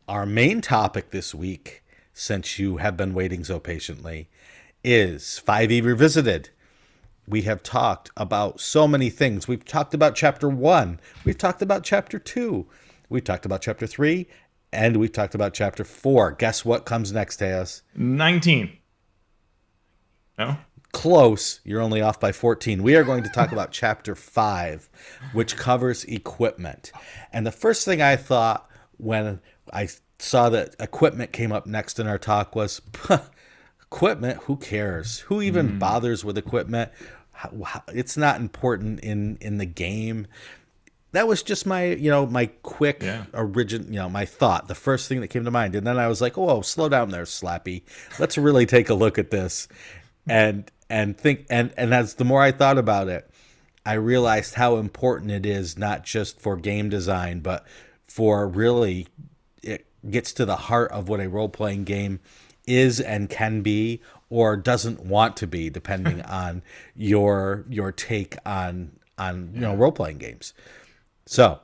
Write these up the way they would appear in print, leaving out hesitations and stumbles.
Our main topic this week, since you have been waiting so patiently, is 5e Revisited. We have talked about so many things. We've talked about Chapter 1. We've talked about Chapter 2. We've talked about Chapter 3. And we've talked about Chapter 4. Guess what comes next, Teos? 19. No? Close. You're only off by 14. We are going to talk about Chapter 5, which covers equipment. And the first thing I thought when I saw that equipment came up next in our talk was, equipment, who cares? Who even bothers with equipment? It's not important in the game. That was just my quick Yeah. my thought, the first thing that came to mind. And then I was like, "Oh, slow down there, Slappy. Let's really take a look at this." And as the more I thought about it, I realized how important it is, not just for game design, but for really, it gets to the heart of what a role-playing game is and can be, or doesn't want to be, depending on your take on Yeah. role-playing games. So,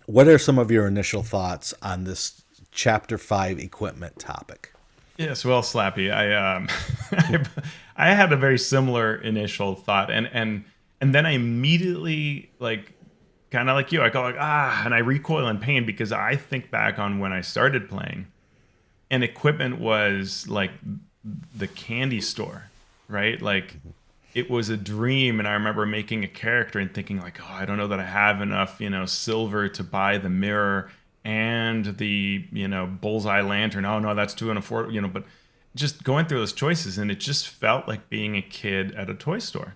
what are some of your initial thoughts on this Chapter 5 equipment topic? Yes, well, Slappy, I had a very similar initial thought, and then I immediately, like, kind of like you, I go like, and I recoil in pain because I think back on when I started playing, and equipment was like the candy store, right? Like, it was a dream, and I remember making a character and thinking like, oh, I don't know that I have enough, silver to buy the mirror and the, bullseye lantern. Oh no, that's too unaffordable, but just going through those choices, and it just felt like being a kid at a toy store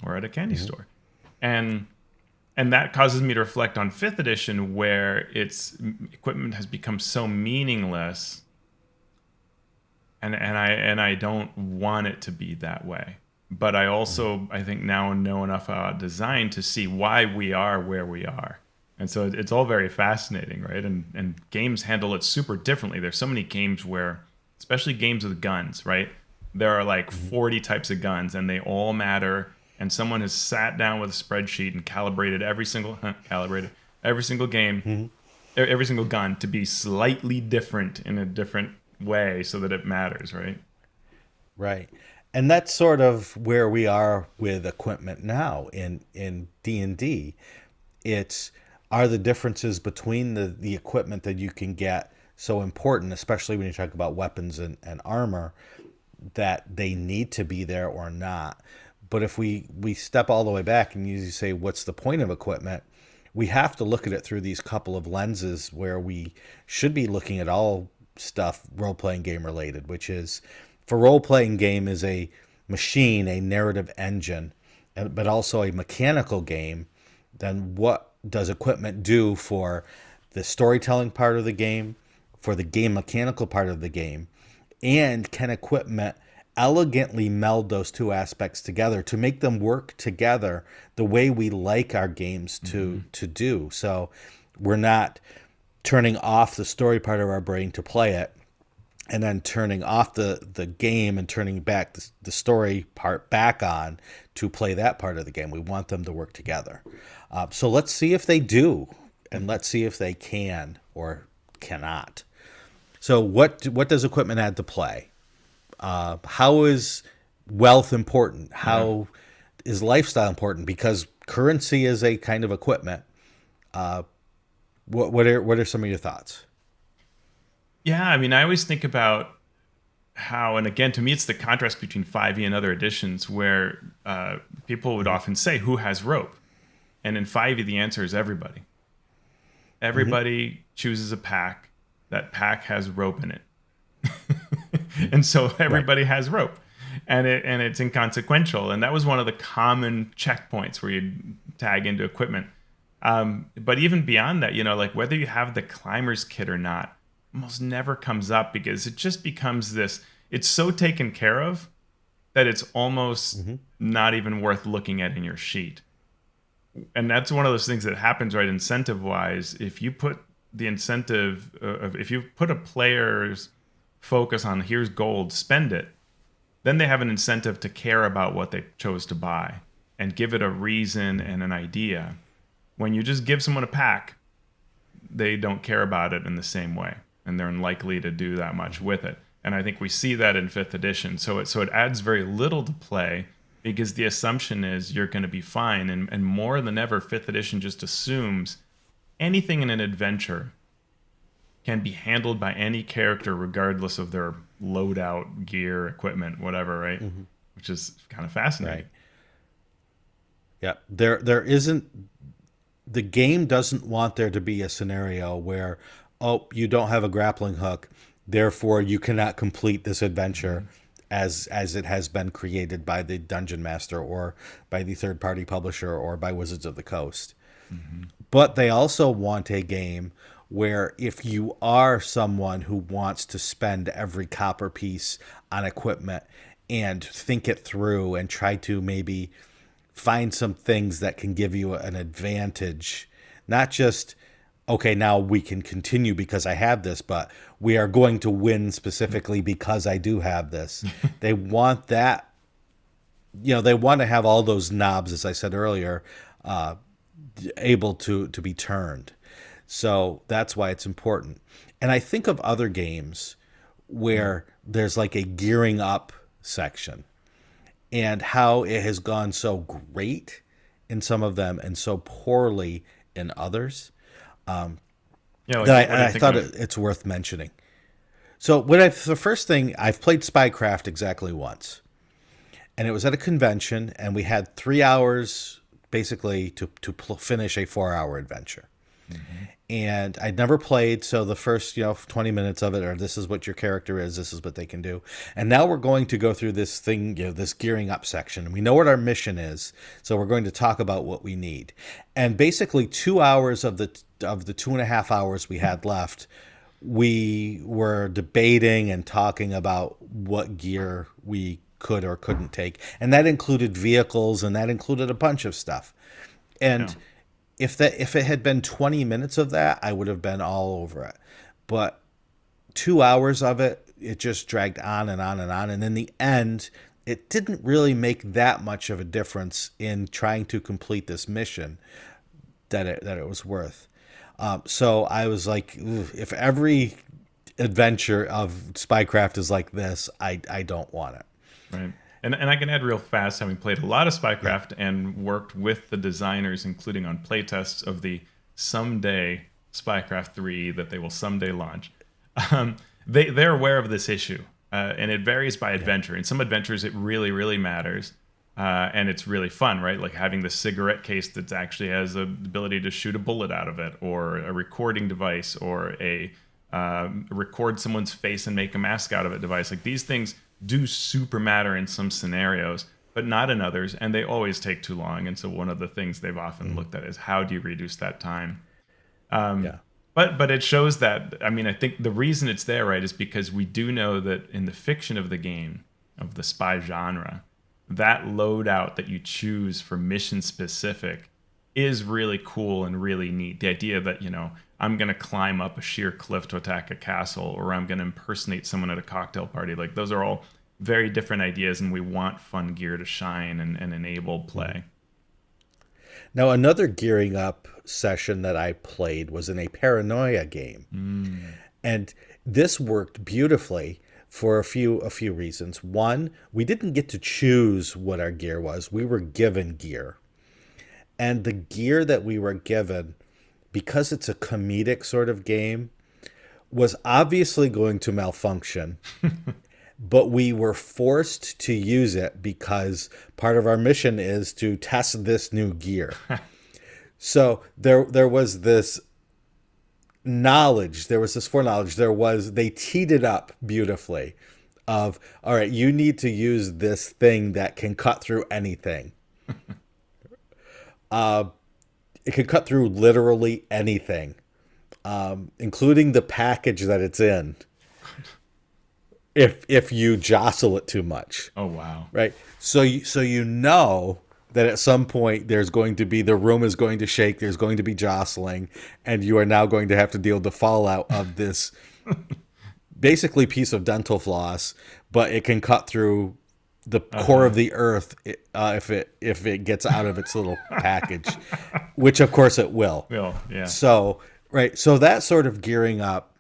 or at a candy store. And that causes me to reflect on 5th edition, where its equipment has become so meaningless, and I don't want it to be that way. But I also, I think, now know enough about design to see why we are where we are. And so it's all very fascinating, right? And games handle it super differently. There's so many games where, especially games with guns, right? There are like 40 types of guns, and they all matter. And someone has sat down with a spreadsheet and calibrated every single game, every single gun to be slightly different in a different way so that it matters, right? Right. And that's sort of where we are with equipment now in D&D. It's, are the differences between the equipment that you can get so important, especially when you talk about weapons and armor, that they need to be there or not. But if we step all the way back and you say, what's the point of equipment? We have to look at it through these couple of lenses where we should be looking at all stuff role-playing game related, which is, for role-playing game is a machine, a narrative engine, but also a mechanical game. Then what does equipment do for the storytelling part of the game, for the game mechanical part of the game? And can equipment elegantly meld those two aspects together to make them work together the way we like our games to do? So we're not turning off the story part of our brain to play it, and then turning off the game and turning back the story part back on to play that part of the game. We want them to work together. So let's see if they do, and let's see if they can or cannot. So what does equipment add to play? How is wealth important? Yeah. How is lifestyle important? Because currency is a kind of equipment. What are some of your thoughts? Yeah, I mean, I always think about how, and again, to me, it's the contrast between 5e and other editions, where people would often say, who has rope? And in 5e, the answer is everybody. Everybody chooses a pack. That pack has rope in it. And so Right. everybody has rope. And it's inconsequential. And that was one of the common checkpoints where you'd tag into equipment. But even beyond that, like whether you have the climber's kit or not, almost never comes up, because it just becomes this, it's so taken care of that it's almost not even worth looking at in your sheet. And that's one of those things that happens, right? Incentive wise, if you put the incentive of, if you put a player's focus on, here's gold, spend it, then they have an incentive to care about what they chose to buy and give it a reason and an idea. When you just give someone a pack, they don't care about it in the same way. and they're unlikely to do that much with it. And I think we see that in fifth edition. So it adds very little to play because the assumption is you're going to be fine. And more than ever, fifth edition just assumes anything in an adventure can be handled by any character regardless of their loadout, gear, equipment, whatever, right? Which is kind of fascinating. Right. Yeah. There isn't, the game doesn't want there to be a scenario where, oh, you don't have a grappling hook, therefore you cannot complete this adventure as it has been created by the dungeon master or by the third party publisher or by Wizards of the Coast. But they also want a game where if you are someone who wants to spend every copper piece on equipment and think it through and try to maybe find some things that can give you an advantage, not just, okay, now we can continue because I have this, but we are going to win specifically because I do have this. They want that, they want to have all those knobs, as I said earlier, able to be turned. So that's why it's important. And I think of other games where there's like a gearing up section and how it has gone so great in some of them and so poorly in others. Yeah, like, That what do you I think thought of? it's worth mentioning. So the first thing, I've played Spycraft exactly once, and it was at a convention, and we had 3 hours basically to finish a 4 hour adventure. And I'd never played, so the first 20 minutes of it are, this is what your character is, this is what they can do, and now we're going to go through this thing, this gearing up section, and we know what our mission is, so we're going to talk about what we need. And basically 2 hours of the 2.5 hours we had left, we were debating and talking about what gear we could or couldn't take, and that included vehicles, and that included a bunch of stuff. Yeah. And if it had been 20 minutes of that, I would have been all over it. But 2 hours of it, it just dragged on and on and on. And in the end, it didn't really make that much of a difference in trying to complete this mission that it was worth. So I was like, if every adventure of Spycraft is like this, I don't want it. Right. And I can add real fast, having played a lot of Spycraft and worked with the designers, including on playtests of the someday Spycraft 3 that they will someday launch. They're aware of this issue, and it varies by adventure. In some adventures, it really, really matters, and it's really fun, right? Like having the cigarette case that actually has the ability to shoot a bullet out of it, or a recording device, or a record someone's face and make a mask out of it device. Like these things do super matter in some scenarios, but not in others, and they always take too long. And so one of the things they've often looked at is how do you reduce that time? Yeah. But it shows that, I mean, I think the reason it's there, right, is because we do know that in the fiction of the game, of the spy genre, that loadout that you choose for mission specific is really cool and really neat. The idea that, I'm going to climb up a sheer cliff to attack a castle, or I'm going to impersonate someone at a cocktail party. Like those are all very different ideas, and we want fun gear to shine and enable play. Now, another gearing up session that I played was in a paranoia game. And this worked beautifully for a few reasons. One, we didn't get to choose what our gear was. We were given gear. And the gear that we were given, because it's a comedic sort of game, was obviously going to malfunction. But we were forced to use it because part of our mission is to test this new gear. So there was this knowledge, there was this foreknowledge, they teed it up beautifully of, all right, you need to use this thing that can cut through anything. It can cut through literally anything, including the package that it's in, if you jostle it too much. Oh, wow. Right. So you know that at some point the room is going to shake, there's going to be jostling, and you are now going to have to deal with the fallout of this basically piece of dental floss, but it can cut through the core of the earth if it gets out of its little package, which of course it will. Well, yeah. So that sort of gearing up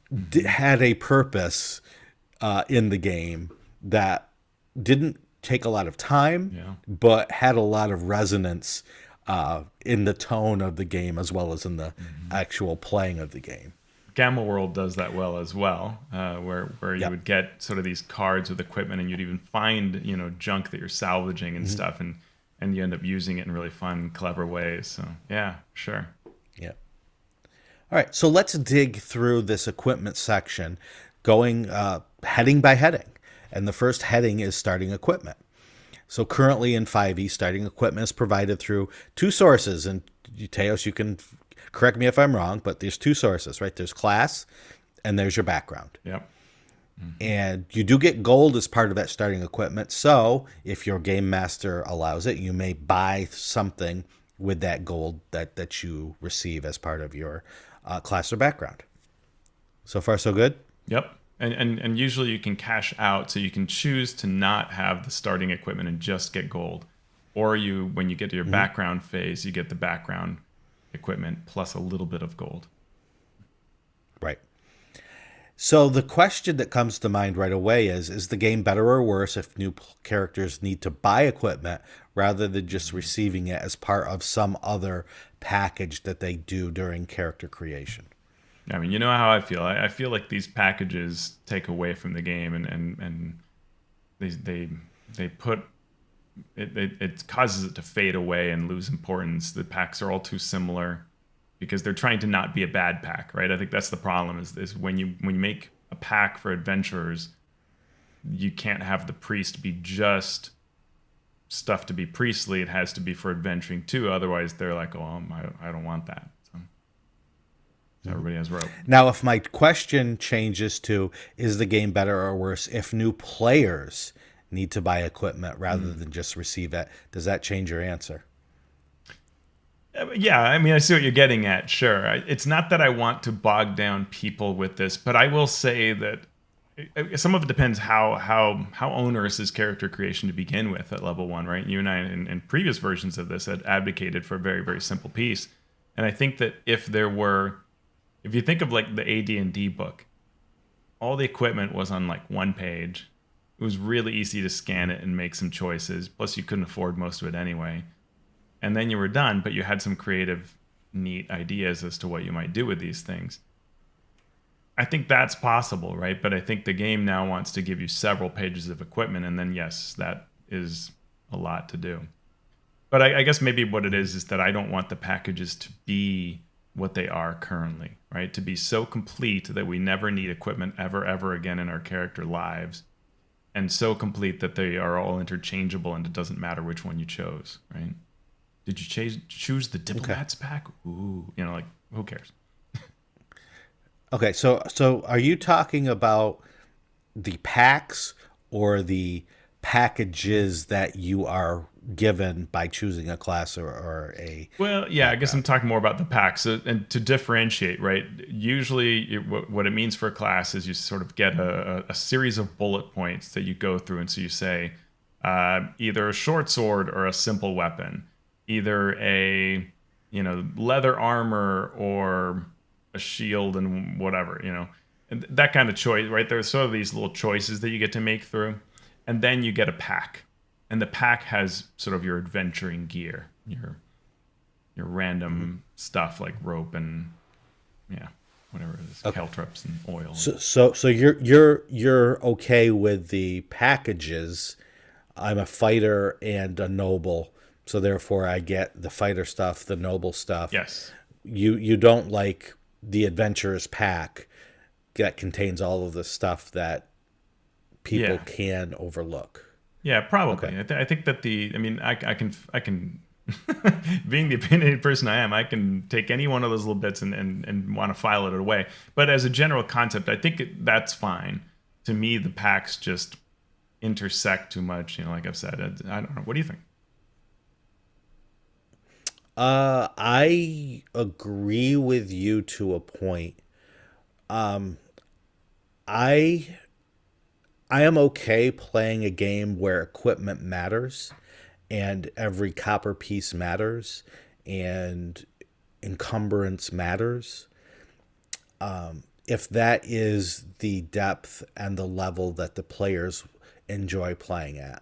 Hmm. had a purpose in the game that didn't take a lot of time, Yeah. but had a lot of resonance in the tone of the game as well as in the Hmm. actual playing of the game. Gamma World does that well as well, where you Yep. would get sort of these cards with equipment, and you'd even find junk that you're salvaging and Hmm. stuff, and you end up using it in really fun, clever ways. So yeah, sure. Yep. All right. So let's dig through this equipment section, going heading by heading. And the first heading is starting equipment. So currently in 5e, starting equipment is provided through two sources. And Teos, you can correct me if I'm wrong, but there's two sources, right? There's class and there's your background. Yep. Hmm. And you do get gold as part of that starting equipment. So if your game master allows it, you may buy something with that gold that you receive as part of your class or background. So far, so good? Yep. And usually you can cash out, so you can choose to not have the starting equipment and just get gold, or you when you get to your Hmm. background phase, you get the background equipment plus a little bit of gold. Right. So the question that comes to mind right away is the game better or worse if new characters need to buy equipment rather than just receiving it as part of some other package that they do during character creation? I mean, you know how I feel. I feel like these packages take away from the game, and they they they put it causes it to fade away and lose importance. The packs are all too similar because they're trying to not be a bad pack, right? I think that's the problem. Is when you make a pack for adventurers, you can't have the priest be just stuff to be priestly. It has to be for adventuring too. Otherwise, they're like, oh, I don't want that. So everybody has rope. Now, if my question changes to is the game better or worse if new players need to buy equipment rather Mm. than just receive it, does that change your answer? Yeah, I mean, I see what you're getting at. Sure. It's not that I want to bog down people with this, but I will say that some of it depends how onerous is character creation to begin with at level one, right? You and I in previous versions of this had advocated for a very, very simple piece. And I think that if you think of like the AD&D book, all the equipment was on like one page. It was really easy to scan it and make some choices. Plus, you couldn't afford most of it anyway. And then you were done, but you had some creative, neat ideas as to what you might do with these things. I think that's possible, right? But I think the game now wants to give you several pages of equipment, and then yes, that is a lot to do. But I guess maybe what it is that I don't want the packages to be what they are currently, right? To be so complete that we never need equipment ever again in our character lives, and so complete that they are all interchangeable and it doesn't matter which one you chose, right? Did you choose the Okay. diplomats pack? Ooh, like who cares? Okay, so are you talking about the packs or the packages that you are given by choosing a class or a Well, yeah, I guess I'm background? talking more about the packs. So, and to differentiate, right? Usually, what it means for a class is you sort of get a series of bullet points that you go through, and so you say either a short sword or a simple weapon, either a leather armor or a shield and whatever, and that kind of choice, right? There's sort of these little choices that you get to make through, and then you get a pack, and the pack has sort of your adventuring gear, your Mhm. random stuff like rope and yeah, whatever it is, Okay. caltrops and oil. And, So you're okay with the packages. I'm a fighter and a noble, so therefore I get the fighter stuff, the noble stuff. yes, You don't like the adventurers pack that contains all of the stuff that people yeah, can overlook. yeah, Okay. probably. I think that I mean, I can, being the opinionated person I am, I can take any one of those little bits and want to file it away. But as a general concept, I think that's fine. To me, the packs just intersect too much. Like I've said, I don't know. What do you think? I agree with you to a point. I I am okay playing a game where equipment matters and every copper piece matters and encumbrance matters. if that is the depth and the level that the players enjoy playing at.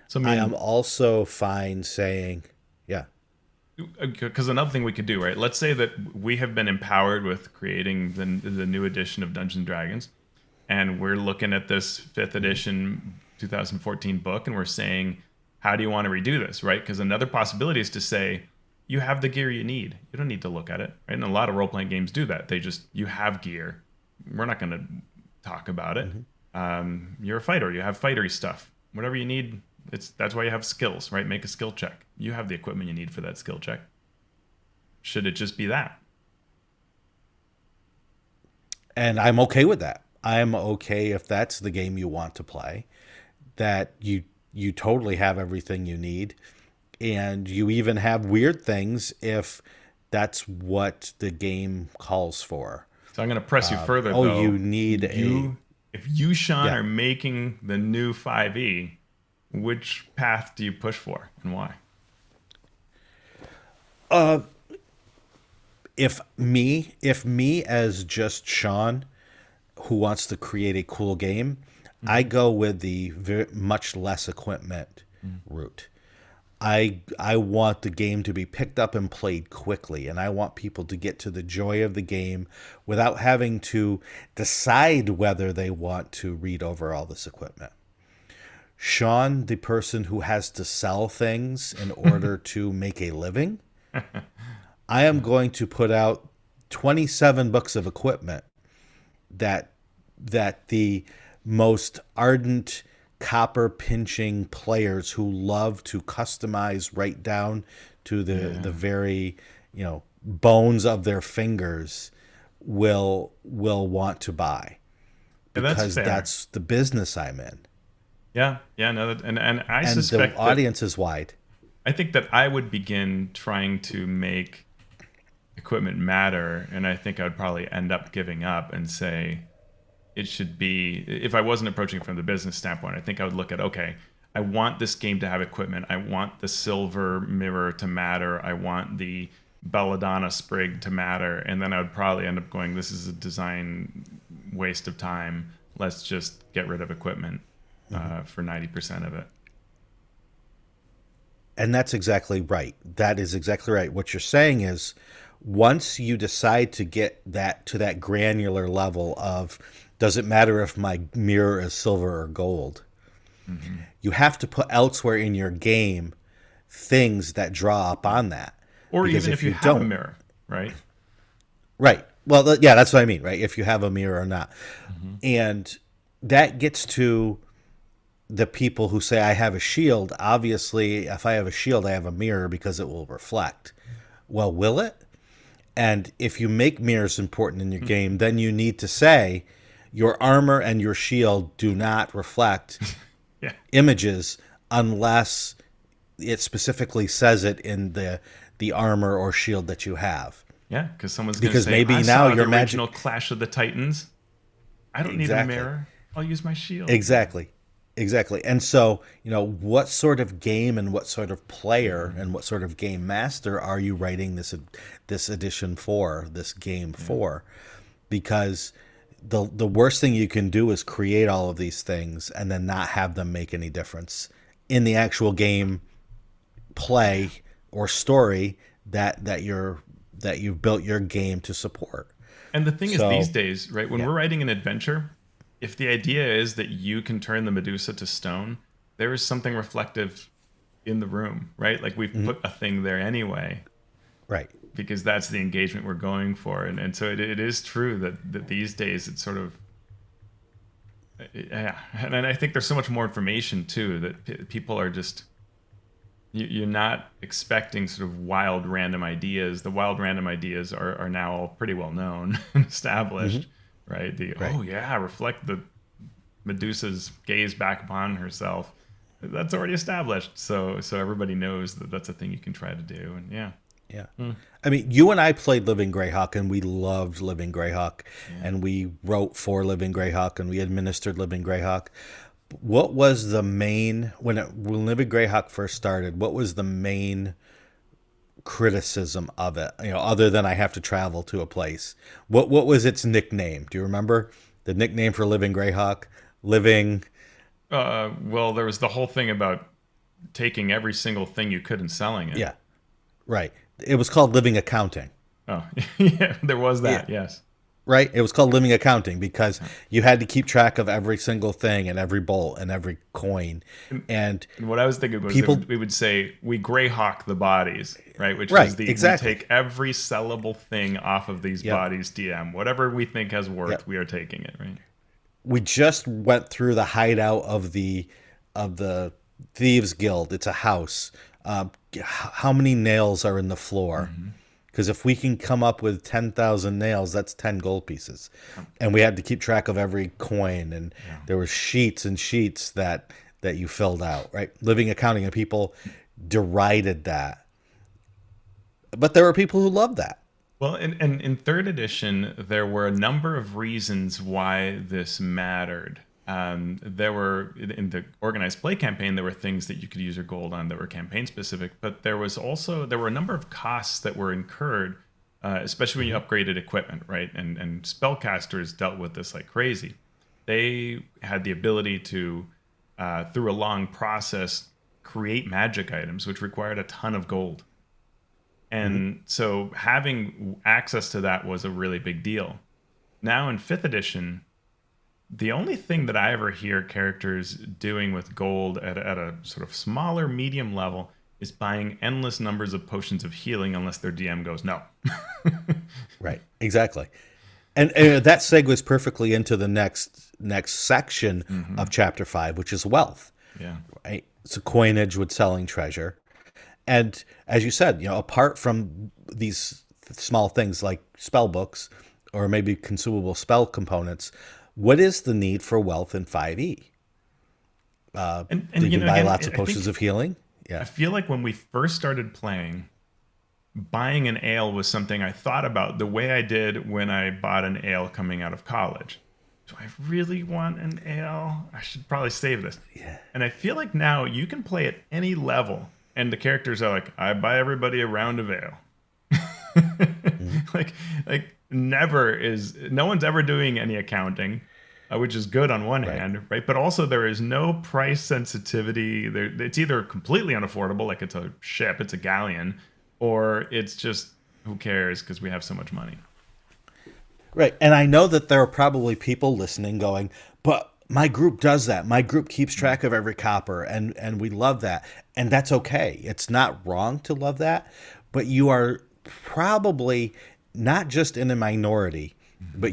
So I I am mean, also fine saying, yeah, because another thing we could do, right? Let's say that we have been empowered with creating the new edition of Dungeons and Dragons, and we're looking at this fifth edition 2014 book, and we're saying, how do you want to redo this, right? Because another possibility is to say, you have the gear you need. You don't need to look at it, right? And a lot of role playing games do that. They just, you have gear. We're not going to talk about it. You're a fighter. You have fightery stuff. Whatever you need, that's why you have skills, right? Make a skill check. You have the equipment you need for that skill check. Should it just be that? and I'm okay with that. I'm okay if that's the game you want to play, that you totally have everything you need, and you even have weird things if that's what the game calls for. So I'm going to press you further, Oh, you though. need a You, if you, Sean, yeah. are making the new 5e, which path do you push for and why? If me as just Shawn who wants to create a cool game, I go with the much less equipment route. I want the game to be picked up and played quickly, and I want people to get to the joy of the game without having to decide whether they want to read over all this equipment. Shawn, the person who has to sell things in order to make a living, I am going to put out 27 books of equipment that the most ardent copper pinching players who love to customize right down to the Yeah. very, bones of their fingers will want to buy, Yeah, that's because fair. that's the business I'm in, Yeah, yeah, no, and I and the suspect that audience is wide. I think that I would begin trying to make equipment matter, and I think I would probably end up giving up and say it should be, if I wasn't approaching it from the business standpoint, I think I would look at, okay, I want this game to have equipment. I want the silver mirror to matter. I want the belladonna sprig to matter. And then I would probably end up going, this is a design waste of time. Let's just get rid of equipment for 90% of it. And that's exactly right. That is exactly right. What you're saying is, once you decide to get that to that granular level of, does it matter if my mirror is silver or gold, Hmm. you have to put elsewhere in your game things that draw up Yeah. on that. Or Because even if if you you have a don't, mirror, right? right. Well, yeah, that's what I mean, right? If you have a mirror or not. Hmm. And that gets to the people who say, I have a shield. Obviously, if I have a shield, I have a mirror because it will reflect. Well, will it? And if you make mirrors important in your game, then you need to say your armor and your shield do not reflect Yeah. images unless it specifically says it in the armor or shield that you have. Yeah, because someone's going to Because say, I maybe now saw the your original magic. Clash of the Titans. I don't need a Exactly. mirror. I'll use my shield. Exactly. Exactly. And so, what sort of game and what sort of player Hmm. and what sort of game master are you writing this edition for, this game Yeah. for? Because the worst thing you can do is create all of these things and then not have them make any difference in the actual game play or story that you've built your game to support. And the thing is, these So, days, right, when yeah. we're writing an adventure, if the idea is that you can turn the Medusa to stone, there is something reflective in the room, right? Like we've Mhm. put a thing there anyway, Right. because that's the engagement we're going for. And so it is true that these days it's sort of, yeah. And I think there's so much more information too that people are just, you're not expecting sort of wild random ideas. The wild random ideas are now all pretty well known and Hmm. established, right? The, Right. oh yeah, reflect the Medusa's gaze back upon herself. That's already established. So everybody knows that that's a thing you can try to do. And yeah. Yeah. Hmm. I mean, you and I played Living Greyhawk, and we loved Living Greyhawk, Yeah. and we wrote for Living Greyhawk, and we administered Living Greyhawk. What was the main when Living Greyhawk first started? What was the main criticism of it, other than I have to travel to a place. What was its nickname? Do you remember the nickname for Living Greyhawk? Living, Well, there was the whole thing about taking every single thing you could and selling it. yeah, right. It was called Living Accounting. Oh, yeah, there was Yeah, that. Yes. right. It was called Living Accounting because you had to keep track of every single thing and every bolt and every coin, and And what I was thinking was that people. we would say we greyhawk the bodies, right? Which Right, was we exactly. take every sellable thing off of these Yep. bodies, DM. Whatever we think has Yep. worth, we are taking it, right? We just went through the hideout of the thieves guild. It's a house. How many nails are in the floor? Mm-hmm. Because if we can come up with 10,000 nails, that's 10 gold pieces, and we had to keep track of every coin. And Yeah. there were sheets and sheets that you filled out. Right, living accounting, and people derided that, but there were people who loved that. Well, in third edition, there were a number of reasons why this mattered. There were in the organized play campaign, there were things that you could use your gold on that were campaign specific, but there were a number of costs that were incurred, especially when you upgraded equipment, right? And spellcasters dealt with this like crazy. They had the ability to, through a long process, create magic items, which required a ton of gold. And so having access to that was a really big deal. Now in fifth edition, the only thing that I ever hear characters doing with gold at a sort of smaller, medium level is buying endless numbers of potions of healing unless their DM goes, no. Right, exactly. And that segues perfectly into the next section Hmm. of chapter 5, which is wealth. Yeah. Right, it's a coinage with selling treasure. And as you said, apart from these small things like spell books or maybe consumable spell components, what is the need for wealth in 5e? And Did you we know, buy again, lots of I think potions of healing? I Yeah. feel like when we first started playing, buying an ale was something I thought about the way I did when I bought an ale coming out of college. Do I really want an ale? I should probably save this. Yeah. And I feel like now you can play at any level, and the characters are like, I buy everybody a round of ale. Mhm. like no one's ever doing any accounting, which is good on one Right. hand, right? But also there is no price sensitivity. It's either completely unaffordable, like it's a ship, it's a galleon, or it's just who cares because we have so much money. Right. And I know that there are probably people listening going, but my group does that. My group keeps track of every copper, and we love that. And that's okay. It's not wrong to love that, but you are probably not just in a minority, but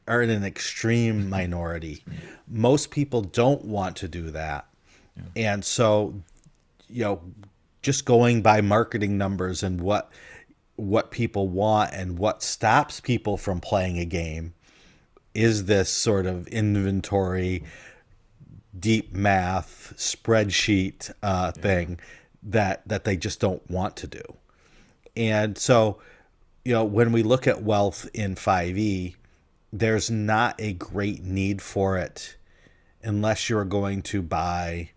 are in an extreme minority. Most people don't want to do that. Yeah. And so, you know, just going by marketing numbers and what people want and what stops people from playing a game is this sort of inventory, deep math spreadsheet Yeah. thing that they just don't want to do. And so, when we look at wealth in 5e, there's not a great need for it unless you're going to buy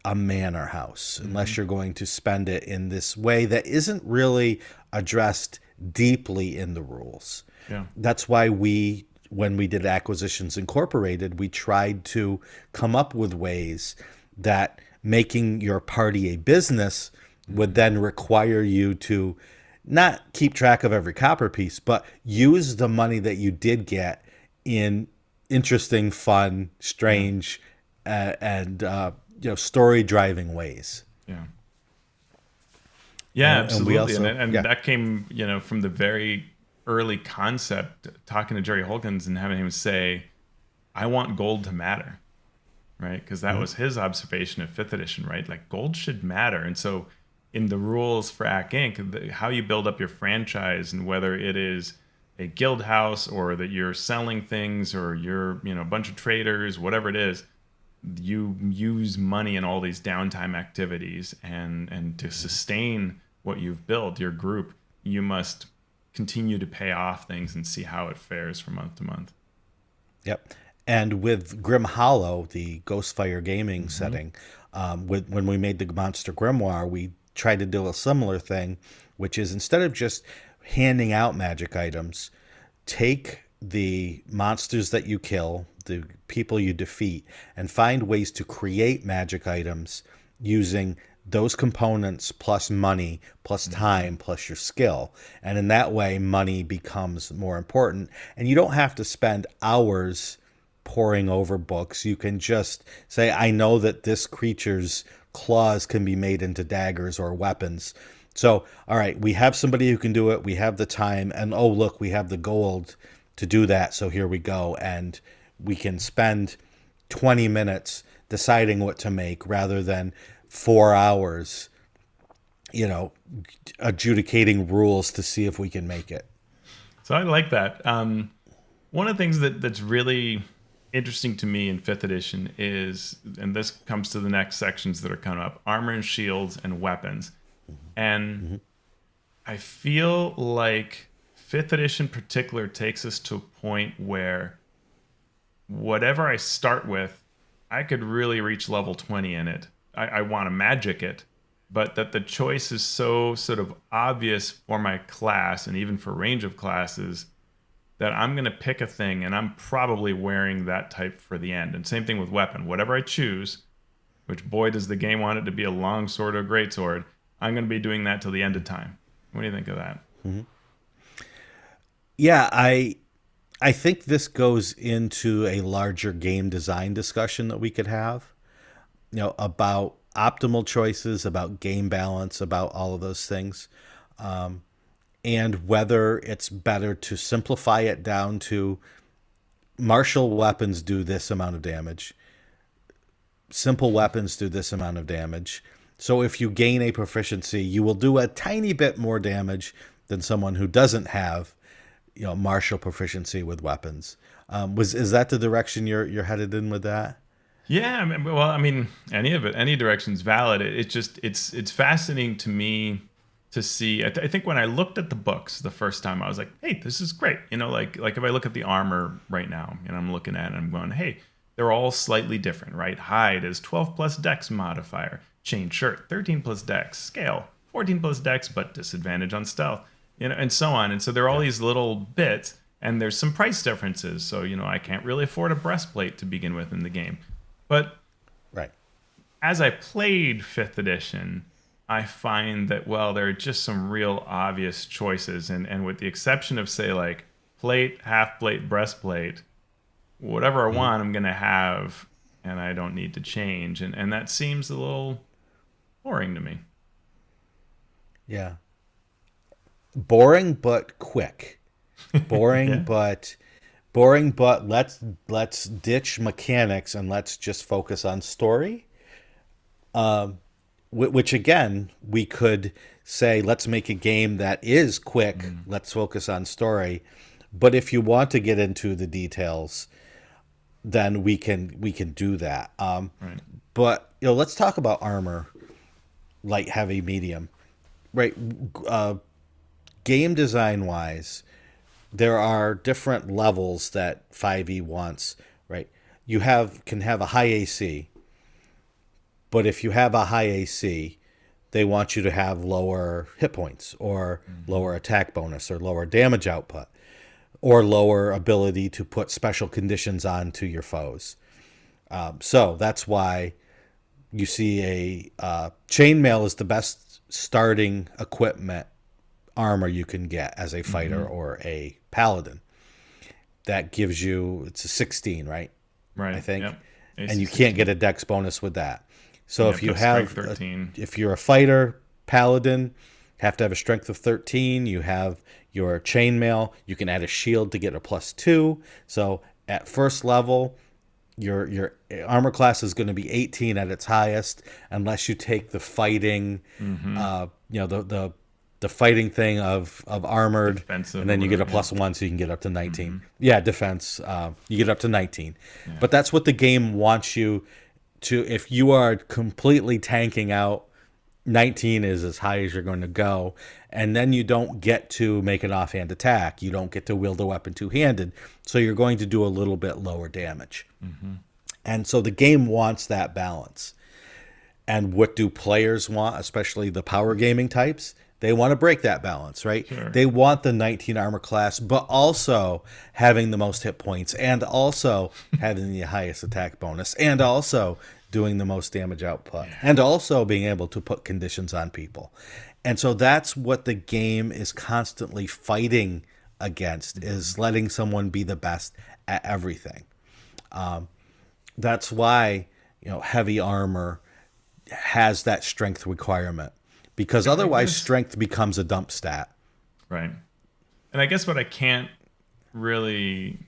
a manor house, Hmm. unless you're going to spend it in this way that isn't really addressed deeply in the rules. Yeah. That's why when we did Acquisitions Incorporated, we tried to come up with ways that making your party a business would Hmm. then require you to not keep track of every copper piece, but use the money that you did get in interesting, fun, Yeah. strange, and story driving ways. Yeah. Yeah, And we absolutely. And also, and yeah. that came, from the very early concept, talking to Jerry Holkins and having him say, I want gold to matter, right? Because that Mhm. was his observation of fifth edition, right? Like gold should matter. And so in the rules for AC Inc., how you build up your franchise and whether it is a guild house or that you're selling things or you're, a bunch of traders, whatever it is, you use money in all these downtime activities, and to sustain what you've built, your group, you must continue to pay off things and see how it fares from month to month. Yep. And with Grim Hollow, the Ghostfire Gaming Hmm. setting, when we made the Monster Grimoire, we tried to do a similar thing, which is instead of just handing out magic items, take the monsters that you kill, the people you defeat, and find ways to create magic items using those components plus money plus time plus your skill. And in that way, money becomes more important. And you don't have to spend hours poring over books. You can just say, I know that this creature's claws can be made into daggers or weapons. So, all right, we have somebody who can do it. We have the time. And oh, look, we have the gold to do that. So here we go. And we can spend 20 minutes deciding what to make rather than 4 hours, adjudicating rules to see if we can make it. So I like that. One of the things that's really interesting to me in fifth edition is, and this comes to the next sections that are coming up, armor and shields and weapons. And I feel like fifth edition in particular takes us to a point where whatever I start with, I could really reach level 20 in it. I want to magic it, but that the choice is so sort of obvious for my class and even for range of classes that I'm going to pick a thing and I'm probably wearing that type for the end. And same thing with weapon. Whatever I choose, which boy does the game want it to be a long sword or a great sword, I'm going to be doing that till the end of time. What do you think of that? Yeah, I think this goes into a larger game design discussion that we could have, about optimal choices, about game balance, about all of those things, and whether it's better to simplify it down to martial weapons do this amount of damage, simple weapons do this amount of damage. So if you gain a proficiency, you will do a tiny bit more damage than someone who doesn't have, martial proficiency with weapons. Is that the direction you're headed in with that? Yeah, I mean, any of it, any direction's valid. It's fascinating to me to see. I think when I looked at the books the first time, I was like, "Hey, this is great." Like if I look at the armor right now, and I'm looking at it, and I'm going, "Hey, they're all slightly different, right? Hide is 12 plus Dex modifier, chain shirt 13 plus Dex, scale 14 plus Dex, but disadvantage on stealth, and so on." And so there are all these little bits, and there's some price differences. So I can't really afford a breastplate to begin with in the game. But Right. as I played fifth edition, I find that, well, there are just some real obvious choices. And with the exception of, say, like plate, half plate, breastplate, whatever I want, I'm going to have, and I don't need to change. And that seems a little boring to me. Yeah. Boring but quick. Boring Yeah. but let's ditch mechanics and let's just focus on story. Which again, we could say let's make a game that is quick, let's focus on story. But if you want to get into the details, then we can do that. Right. But let's talk about armor, light, heavy, medium. Right. Game design wise, there are different levels that 5e wants, right? You can have a high AC, but if you have a high AC, they want you to have lower hit points or lower attack bonus or lower damage output or lower ability to put special conditions onto your foes. So that's why you see a chainmail is the best starting equipment armor you can get as a fighter or a paladin. That gives you, it's a 16, right? Right. I think. Yep. And you AC can't 16. get a dex bonus with that. So Yep, if you got strength have, 13. if you're a fighter, paladin, have to have a strength of 13. You have your chainmail. You can add a shield to get a +2. So at first level, your armor class is going to be 18 at its highest, unless you take the fighting, the fighting thing of armored, Defensive and or then you get a whatever, yeah. +1, so you can get up to 19. Yeah, defense. You get up to 19, Yeah. but that's what the game wants you to. If you are completely tanking out, 19 is as high as you're going to go, and then you don't get to make an offhand attack. You don't get to wield a weapon two-handed, so you're going to do a little bit lower damage. And so the game wants that balance. And what do players want, especially the power gaming types? They want to break that balance, right? Sure. They want the 19 armor class, but also having the most hit points, and also having the highest attack bonus, and also doing the most damage output, Yeah. and also being able to put conditions on people. And so that's what the game is constantly fighting against, is letting someone be the best at everything. That's why, heavy armor has that strength requirement, because I otherwise guess. strength becomes a dump stat. Right. And I guess what I can't really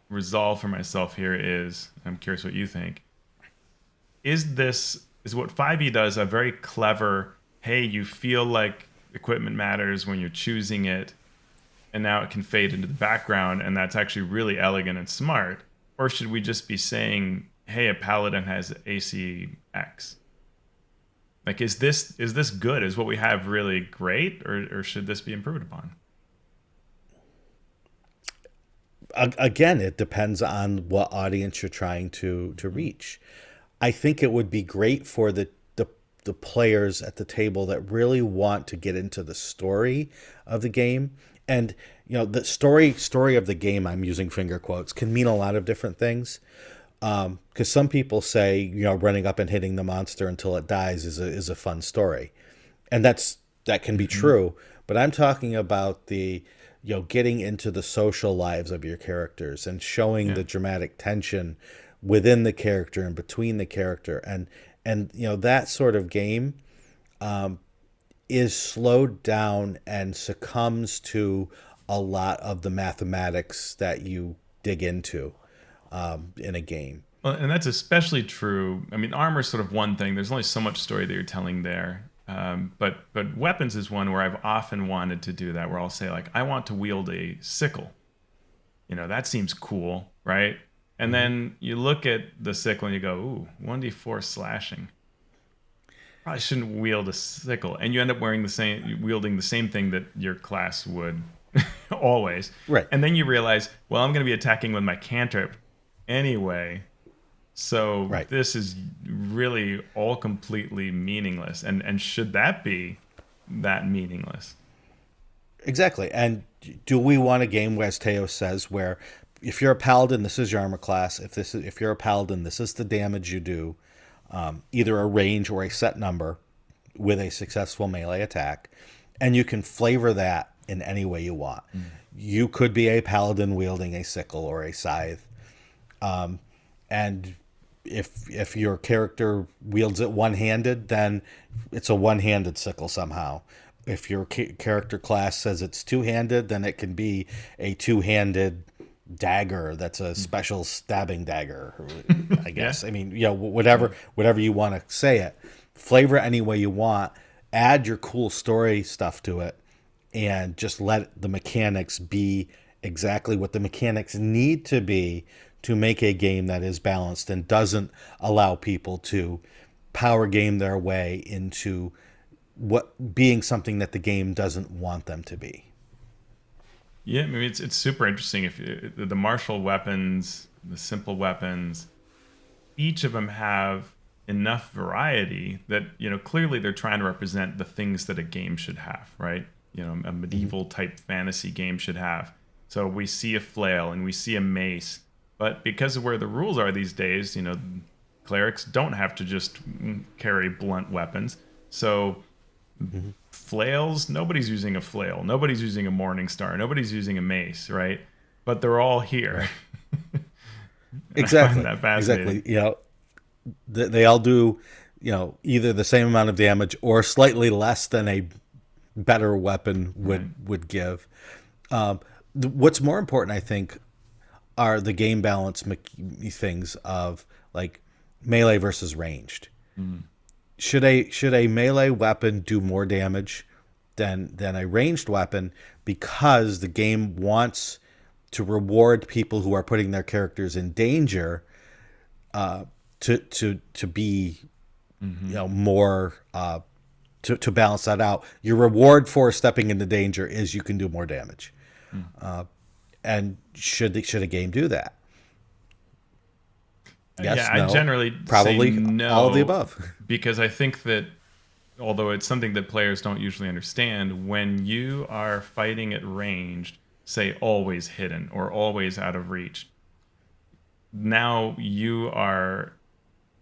resolve for myself here is, I'm curious what you think. Is what 5e does a very clever, hey, you feel like equipment matters when you're choosing it, and now it can fade into the background, and that's actually really elegant and smart? Or should we just be saying, hey, a paladin has AC X? Like, is this good? Is what we have really great, or should this be improved upon? Again, it depends on what audience you're trying to reach. I think it would be great for the players at the table that really want to get into the story of the game. And the story of the game, I'm using finger quotes, can mean a lot of different things. Because some people say, running up and hitting the monster until it dies is a fun story, and that can be Mm-hmm. true. But I'm talking about the getting into the social lives of your characters and showing Yeah. the dramatic tension within the character and between the character, and that sort of game is slowed down and succumbs to a lot of the mathematics that you dig into in a game. Well, and that's especially true. I mean, armor is sort of one thing. There's only so much story that you're telling there. But weapons is one where I've often wanted to do that, where I'll say like, I want to wield a sickle. That seems cool, right? And Mm-hmm. then you look at the sickle and you go, ooh, 1d4 slashing. Probably shouldn't wield a sickle, and you end up wielding the same thing that your class would always. Right. And then you realize, well, I'm going to be attacking with my cantrip anyway. So Right. this is really all completely meaningless. And should that be that meaningless? Exactly. And do we want a game, as Teos says, where if you're a paladin, this is your armor class. If you're a paladin, this is the damage you do, either a range or a set number with a successful melee attack, and you can flavor that in any way you want. You could be a paladin wielding a sickle or a scythe, and if your character wields it one-handed, then it's a one-handed sickle somehow. If your character class says it's two-handed, then it can be a two-handed dagger that's a special stabbing dagger, I Yeah. guess. I mean, whatever you want to say it. Flavor it any way you want. Add your cool story stuff to it, and just let the mechanics be exactly what the mechanics need to be to make a game that is balanced and doesn't allow people to power game their way into what being something that the game doesn't want them to be. Yeah, I mean it's super interesting. If the martial weapons, the simple weapons, each of them have enough variety that clearly they're trying to represent the things that a game should have, right? A Mm-hmm. medieval type fantasy game should have. So we see a flail and we see a mace, but because of where the rules are these days, clerics don't have to just carry blunt weapons. So Mm-hmm. flails, nobody's using a flail, nobody's using a morning star, nobody's using a mace, right? But they're all here. Right. And I find Exactly. that Exactly. fascinating. They all do, either the same amount of damage or slightly less than a better weapon Right. would give. What's more important, I think, are the game balance things of like melee versus ranged. Mm. Should a melee weapon do more damage than a ranged weapon, because the game wants to reward people who are putting their characters in danger, to be Hmm. more, to balance that out. Your reward for stepping into danger is you can do more damage. And should a game do that? Yes, Yeah, I no, generally say probably all of the no above. because I think that although it's something that players don't usually understand, when you are fighting at ranged, say always hidden or always out of reach, now you are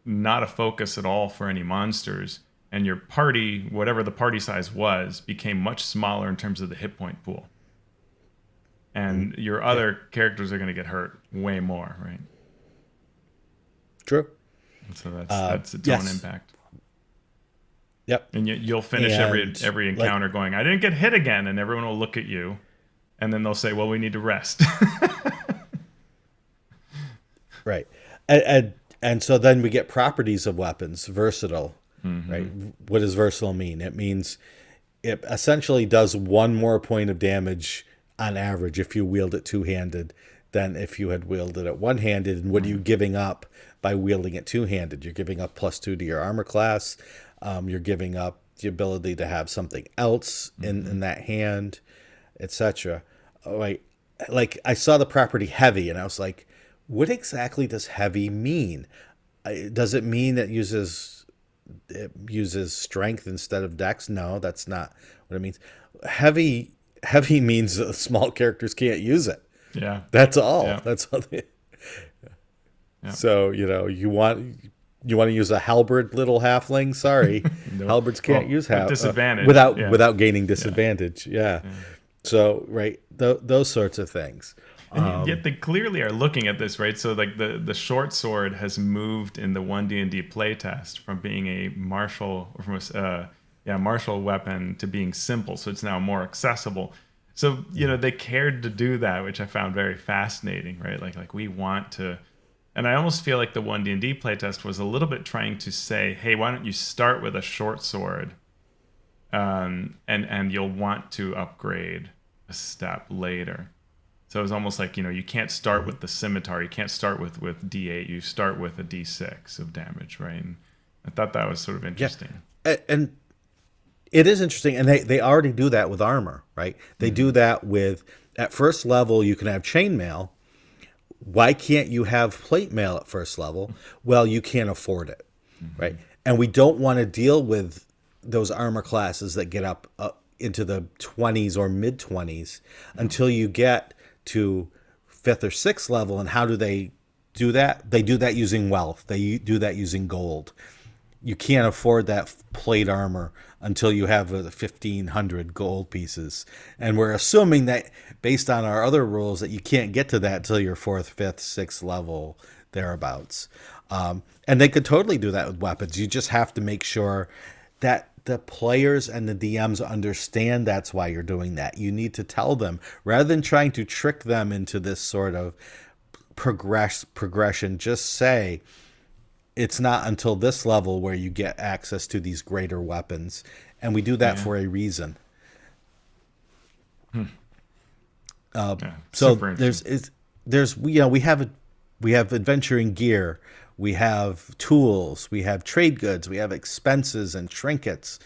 not a focus at all for any monsters, and your party, whatever the party size was, became much smaller in terms of the hit point pool. Mhm. And your Yeah, other characters are going to get hurt way more, right? true. And so that's its own Yes. impact. Yep. And you'll finish And every like, encounter going, "I didn't get hit again," and everyone will look at you, and then they'll say, "Well, we need to rest." right. And so then we get properties of weapons, versatile, right? Hmm. What does versatile mean? It means it essentially does one more point of damage on average if you wield it two-handed than if you had wielded it one-handed. And what are you Right. giving up by wielding it two-handed? You're giving up +2 to your armor class. You're giving up the ability to have something else in Hmm. that hand, etc. Like I saw the property heavy, and I was like, what exactly does heavy mean? Does it mean it uses strength instead of dex? No, that's not what it means. Heavy heavy means that small characters can't use it. Yeah. That's all. Yeah. That's all. Yeah. So you want to use a halberd little halfling. Sorry, No. halberds can't Well, use with disadvantage. Yeah. without gaining Yeah. disadvantage. Yeah. Yeah. So right, those sorts of things. And yet they clearly are looking at this, right? So like the short sword has moved in the 1D&D playtest from being a martial or from a martial weapon to being simple. So it's now more accessible. So, they cared to do that, which I found very fascinating, right? Like we want to, and I almost feel like the 1D&D playtest was a little bit trying to say, hey, why don't you start with a short sword, and you'll want to upgrade a step later. So it was almost like, you can't start with the scimitar. You can't start with D8. You start with a D6 of damage, right? And I thought that was sort of Yeah, interesting. and it is interesting, and they already do that with armor, right? They do Hmm. that with at first level you can have chainmail. Why can't you have plate mail at first level? Well, you can't afford it, right? Hmm. And we don't want to deal with those armor classes that get up into the 20s or mid 20s Yeah. until you get to fifth or sixth level. And how do they do that? They do that using wealth. They do that using gold. You can't afford that plate armor until you have the 1,500 gold pieces. And we're assuming that based on our other rules that you can't get to that until your fourth, fifth, sixth level, thereabouts. And they could totally do that with weapons. You just have to make sure that the players and the DMs understand that's why you're doing that. You need to tell them rather than trying to trick them into this sort of progression. Just say, it's not until this level where you get access to these greater weapons, and we do that Yeah. for a reason. Hmm. Yeah. So Super interesting. there's we have adventuring gear, we have tools, we have trade goods, we have expenses and trinkets.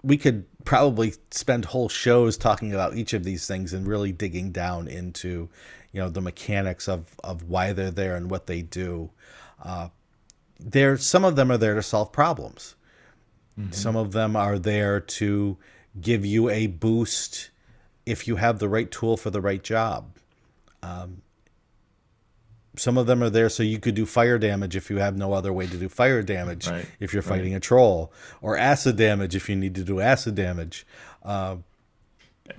We could probably spend whole shows talking about each of these things and really digging down into the mechanics of why they're there and what they do. Some of them are there to solve problems. Hmm. Some of them are there to give you a boost if you have the right tool for the right job. Some of them are there so you could do fire damage if you have no other way to do fire damage Right. if you're Right. fighting a troll, or acid damage if you need to do acid damage. Well,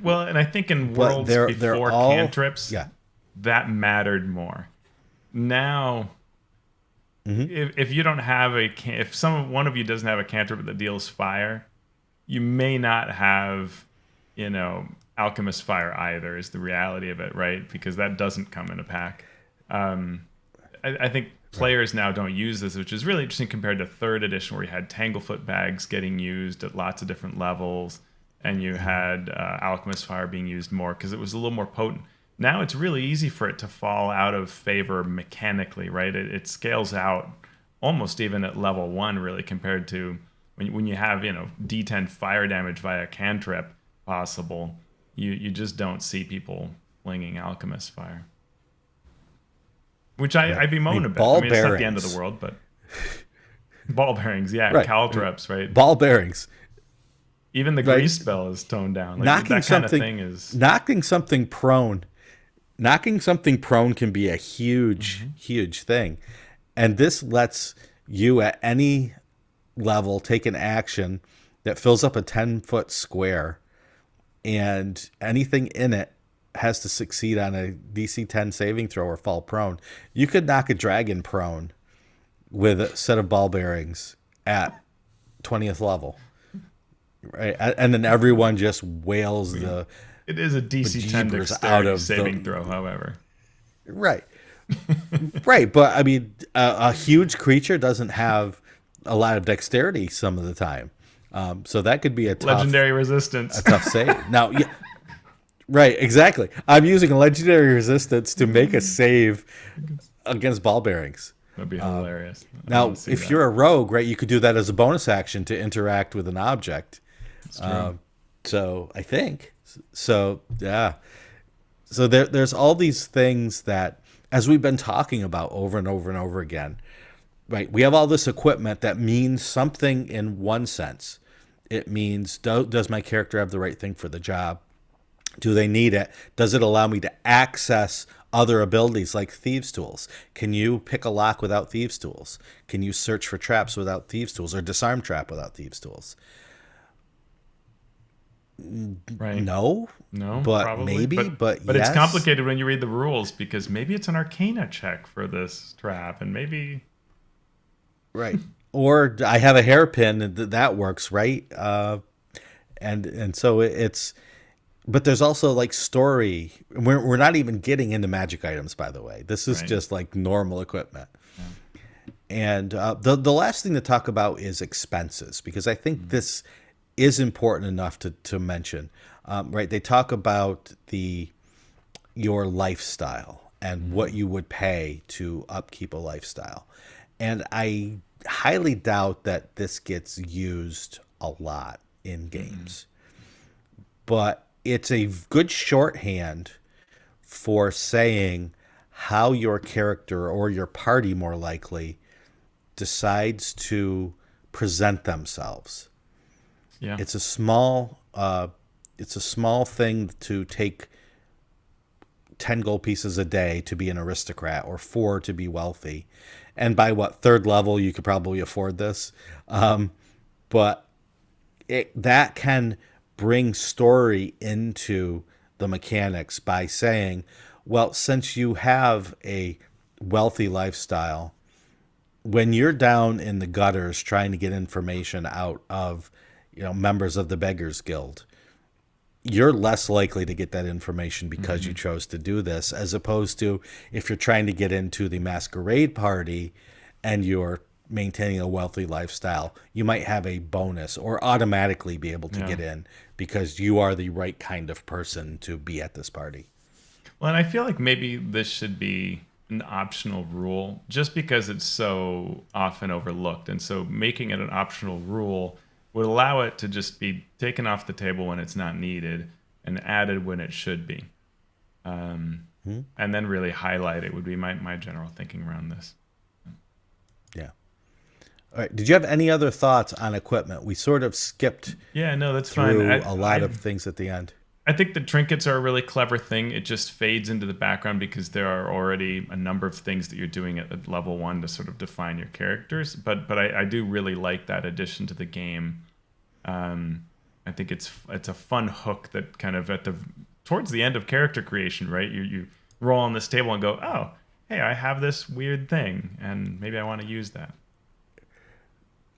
and I think in But worlds they're before all cantrips, yeah. that mattered more. Now, Hmm. if you don't have if one of you doesn't have a cantrip that deals fire, you may not have, alchemist fire either. Is the reality of it, right? Because that doesn't come in a pack. Um, I think Right. players now don't use this, which is really interesting compared to third edition, where you had Tanglefoot bags getting used at lots of different levels, and you had Alchemist Fire being used more because it was a little more potent. Now it's really easy for it to fall out of favor mechanically, right? It scales out almost even at level one, really, compared to when you have D10 fire damage via cantrip possible. You just don't see people flinging Alchemist Fire. which right? I I bemoan mean, a bit. I ball mean, it's not the end of the bearings, world, but ball bearings, yeah, right? I mean, caltrops, right? ball bearings, Even the right? grease spell is toned down. Like Knocking that kind of something, thing is. knocking something prone, knocking something prone can be a huge, Mhm. huge thing, and this lets you at any level take an action that fills up a 10-foot square, and anything in it has to succeed on a DC 10 saving throw or fall prone. You could knock a dragon prone with a set of ball bearings at 20th level, right? And then everyone just I wails mean, the it is a DC 10 bejeebers out dexterity of saving throw, the however. right, right. But I mean, a huge creature doesn't have a lot of dexterity some of the time, so that could be Legendary a resistance. tough save. Now, yeah, right, exactly. I'm using a legendary resistance to make a save against ball bearings. That'd be hilarious. I want Now, to see if that. you're a rogue, right, you could do that as a bonus action to interact with an object. It's true. So I think so. Yeah. So there's all these things that, as we've been talking about over and over and over again, right? We have all this equipment that means something in one sense. It means, does my character have the right thing for the job? Do they need it? Does it allow me to access other abilities like thieves' tools? Can you pick a lock without thieves' tools? Can you search for traps without thieves' tools or disarm trap without thieves' tools? Right. No, No, but probably. maybe, but But it's yes. complicated when you read the rules because maybe it's an arcana check for this trap and maybe Right. Or I have a hairpin and that works, right? And so it's, but there's also like story. We're not even getting into magic items, by the way. This is right. just like normal equipment. Yeah. And the last thing to talk about is expenses, because I think Mm. this is important enough to mention. Right? They talk about your lifestyle and what Mhm. you would pay to upkeep a lifestyle, and I highly doubt that this gets used a lot in Mm-mm. games. But it's a good shorthand for saying how your character or your party more likely decides to present themselves. Yeah. It's a small thing to take 10 gold pieces a day to be an aristocrat or 4 to be wealthy. And by what, third level you could probably afford this. But that can bring story into the mechanics by saying, well, since you have a wealthy lifestyle, when you're down in the gutters trying to get information out of, members of the Beggars Guild, you're less likely to get that information because you Hmm. chose to do this, as opposed to if you're trying to get into the masquerade party and you're maintaining a wealthy lifestyle, you might have a bonus or automatically be able to Yeah. get in because you are the right kind of person to be at this party. Well, and I feel like maybe this should be an optional rule just because it's so often overlooked. And so making it an optional rule would allow it to just be taken off the table when it's not needed and added when it should be. Um, Hmm? and then really highlight it would be my general thinking around this. Yeah. All right. Did you have any other thoughts on equipment? We sort of skipped Yeah, no, that's fine. through a lot of things at the end. I think the trinkets are a really clever thing. It just fades into the background because there are already a number of things that you're doing at level one to sort of define your characters. But I do really like that addition to the game. I think it's a fun hook that kind of towards the end of character creation, right? You roll on this table and go, oh, hey, I have this weird thing, and maybe I want to use that.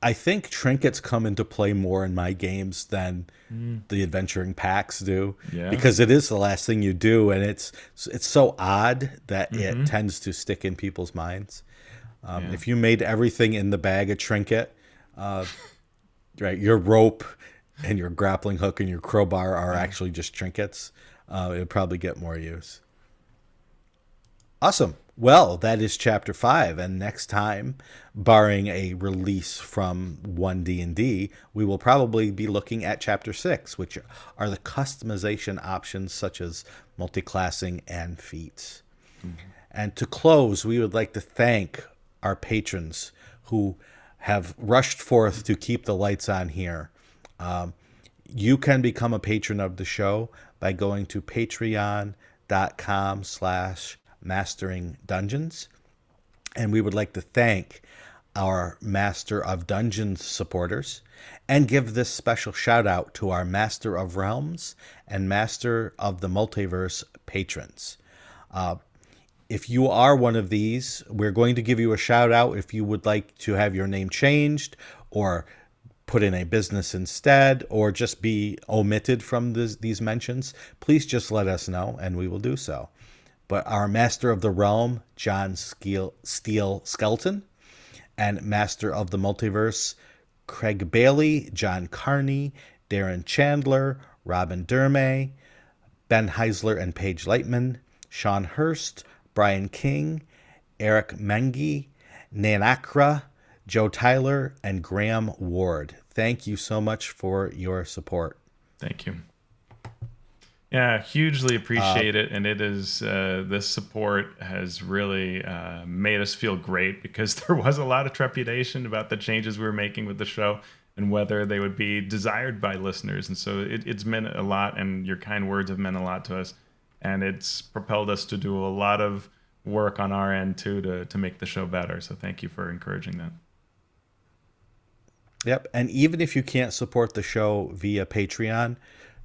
I think trinkets come into play more in my games than Mm, the adventuring packs do, yeah. because it is the last thing you do, and it's so odd that it Mm-hmm. tends to stick in people's minds. Yeah. If you made everything in the bag a trinket, uh, right, your rope and your grappling hook and your crowbar are Yeah. actually just trinkets, it would probably get more use. Awesome. Well, that is chapter 5, and next time, barring a release from 1D&D, we will probably be looking at chapter 6, which are the customization options such as multiclassing and feats. And to close, we would like to thank our patrons who have rushed forth to keep the lights on here. You can become a patron of the show by going to patreon.com/mastering dungeons. And we would like to thank our Master of Dungeons supporters and give this special shout out to our Master of Realms and Master of the Multiverse patrons. If you are one of these, we're going to give you a shout out if you would like to have your name changed or put in a business instead or just be omitted from these mentions. Please just let us know and we will do so. But our Master of the Realm, John Steele Skelton, and Master of the Multiverse, Craig Bailey, John Carney, Darren Chandler, Robin Dermay, Ben Heisler and Paige Lightman, Sean Hurst, Brian King, Eric Mengi, Nanakra, Joe Tyler, and Graham Ward. Thank you so much for your support. Thank you. Yeah, hugely appreciate it. And it is, this support has really made us feel great because there was a lot of trepidation about the changes we were making with the show and whether they would be desired by listeners. And so it's meant a lot, and your kind words have meant a lot to us. And it's propelled us to do a lot of work on our end, too, to make the show better. So thank you for encouraging that. Yep. And even if you can't support the show via Patreon,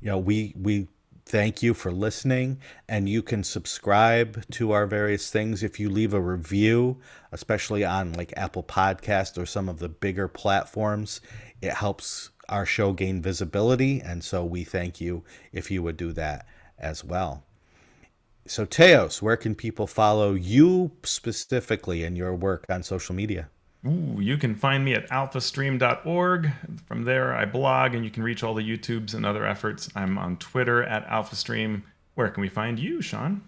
we thank you for listening, and you can subscribe to our various things if you leave a review, especially on like Apple Podcast or some of the bigger platforms. It helps our show gain visibility, and so we thank you if you would do that as well. So Teos, where can people follow you specifically in your work on social media? Ooh, you can find me at alphastream.org. From there, I blog, and you can reach all the YouTubes and other efforts. I'm on Twitter at alphastream. Where can we find you, Shawn?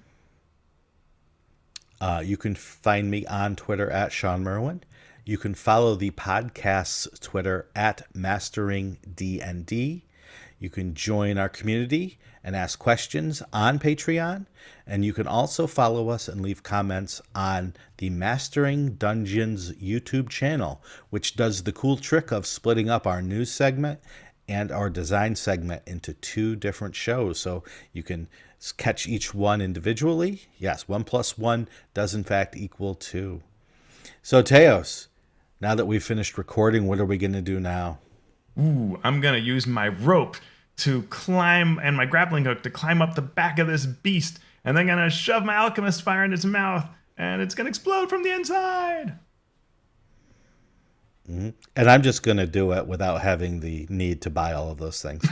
You can find me on Twitter at Shawn Merwin. You can follow the podcast's Twitter at MasteringDND. You can join our community and ask questions on Patreon. And you can also follow us and leave comments on the Mastering Dungeons YouTube channel, which does the cool trick of splitting up our news segment and our design segment into two different shows. So you can catch each one individually. Yes, 1 + 1 does in fact equal 2. So Teos, now that we've finished recording, what are we going to do now? Ooh, I'm going to use my rope to climb and my grappling hook to climb up the back of this beast, and then gonna shove my alchemist fire in its mouth, and it's gonna explode from the inside. Mm-hmm. And I'm just gonna do it without having the need to buy all of those things.